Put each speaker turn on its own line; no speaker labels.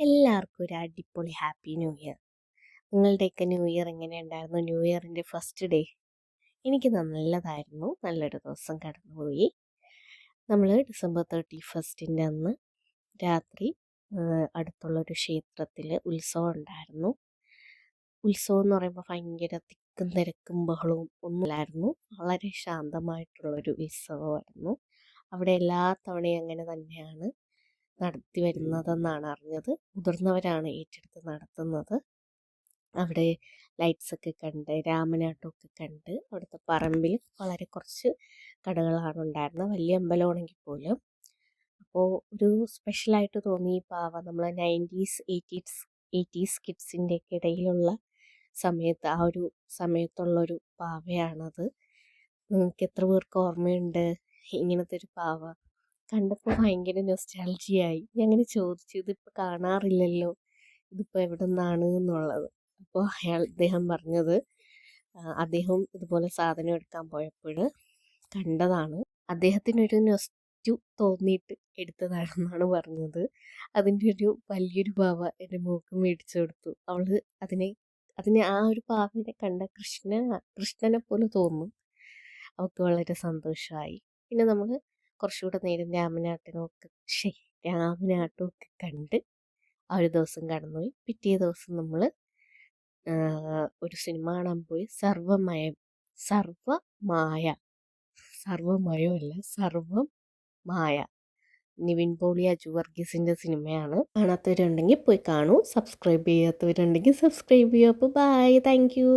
എല്ലാവർക്കും ഒരു അടിപൊളി ഹാപ്പി ന്യൂ ഇയർ. നിങ്ങളുടെയൊക്കെ ന്യൂ ഇയർ എങ്ങനെയുണ്ടായിരുന്നു? ന്യൂ ഇയറിൻ്റെ ഫസ്റ്റ് ഡേ എനിക്ക് നല്ലതായിരുന്നു. നല്ലൊരു ദിവസം കടന്നുപോയി. നമ്മൾ ഡിസംബർ 31 അന്ന് രാത്രി അടുത്തുള്ളൊരു ക്ഷേത്രത്തിൽ ഉത്സവം ഉണ്ടായിരുന്നു. ഉത്സവം എന്ന് പറയുമ്പോൾ ഭയങ്കര തിക്കും തിരക്കും ബഹളവും ഒന്നുമില്ലായിരുന്നു. വളരെ ശാന്തമായിട്ടുള്ളൊരു ഉത്സവമായിരുന്നു. അവിടെ എല്ലാ തവണയും അങ്ങനെ തന്നെയാണ് നടത്തി വരുന്നതെന്നാണ് അറിഞ്ഞത്. മുതിർന്നവരാണ് ഏറ്റെടുത്ത് നടത്തുന്നത്. അവിടെ ലൈറ്റ്സൊക്കെ കണ്ട് രാമനാട്ടമൊക്കെ കണ്ട് അവിടുത്തെ പറമ്പിൽ വളരെ കുറച്ച് കടകളാണ് ഉണ്ടായിരുന്നത്. വലിയ അമ്പലമാണെങ്കിൽ പോലും. അപ്പോൾ ഒരു സ്പെഷ്യലായിട്ട് തോന്നി ഈ പാവ. നമ്മൾ 90s 80s കിഡ്സിൻ്റെയൊക്കെ ഇടയിലുള്ള സമയത്ത് ആ ഒരു സമയത്തുള്ളൊരു പാവയാണത്. നിങ്ങൾക്ക് എത്ര പേർക്ക് ഓർമ്മയുണ്ട് ഇങ്ങനത്തെ ഒരു പാവ? കണ്ടപ്പോൾ ഭയങ്കര നൊസ്റ്റാൾജിയായി. ഞാൻ അങ്ങനെ ചോദിച്ചു, ഇതിപ്പോൾ കാണാറില്ലല്ലോ, ഇതിപ്പോൾ എവിടെ നിന്നാണ് എന്നുള്ളത്. അപ്പോൾ അദ്ദേഹം പറഞ്ഞത് അദ്ദേഹം ഇതുപോലെ സാധനം എടുക്കാൻ പോയപ്പോൾ കണ്ടതാണ്. അദ്ദേഹത്തിനൊരു നൊസ്റ്റു തോന്നിയിട്ട് എടുത്തതാണെന്നാണ് പറഞ്ഞത്. അതിൻ്റെ ഒരു വലിയൊരു പാവ എൻ്റെ മോൾക്ക് മേടിച്ചു കൊടുത്തു. അവൾ അതിനെ ആ ഒരു പാവനെ കണ്ട കൃഷ്ണനെ പോലെ തോന്നും. അവൾക്ക് വളരെ സന്തോഷമായി. പിന്നെ നമ്മൾ കുറച്ചുകൂടെ നേരം രാമനാട്ടമൊക്കെ കണ്ട് ആ ഒരു ദിവസം കടന്നുപോയി. പിറ്റേ ദിവസം നമ്മൾ ഒരു സിനിമ കാണാൻ പോയി. സർവം മായ. നിവിൻ പോളി, അജു വർഗീസിൻ്റെ സിനിമയാണ്. കാണാത്തവരുണ്ടെങ്കിൽ പോയി കാണൂ. സബ്സ്ക്രൈബ് ചെയ്യാത്തവരുണ്ടെങ്കിൽ സബ്സ്ക്രൈബ് ചെയ്യൂ. അപ്പോൾ ബൈ, താങ്ക് യു.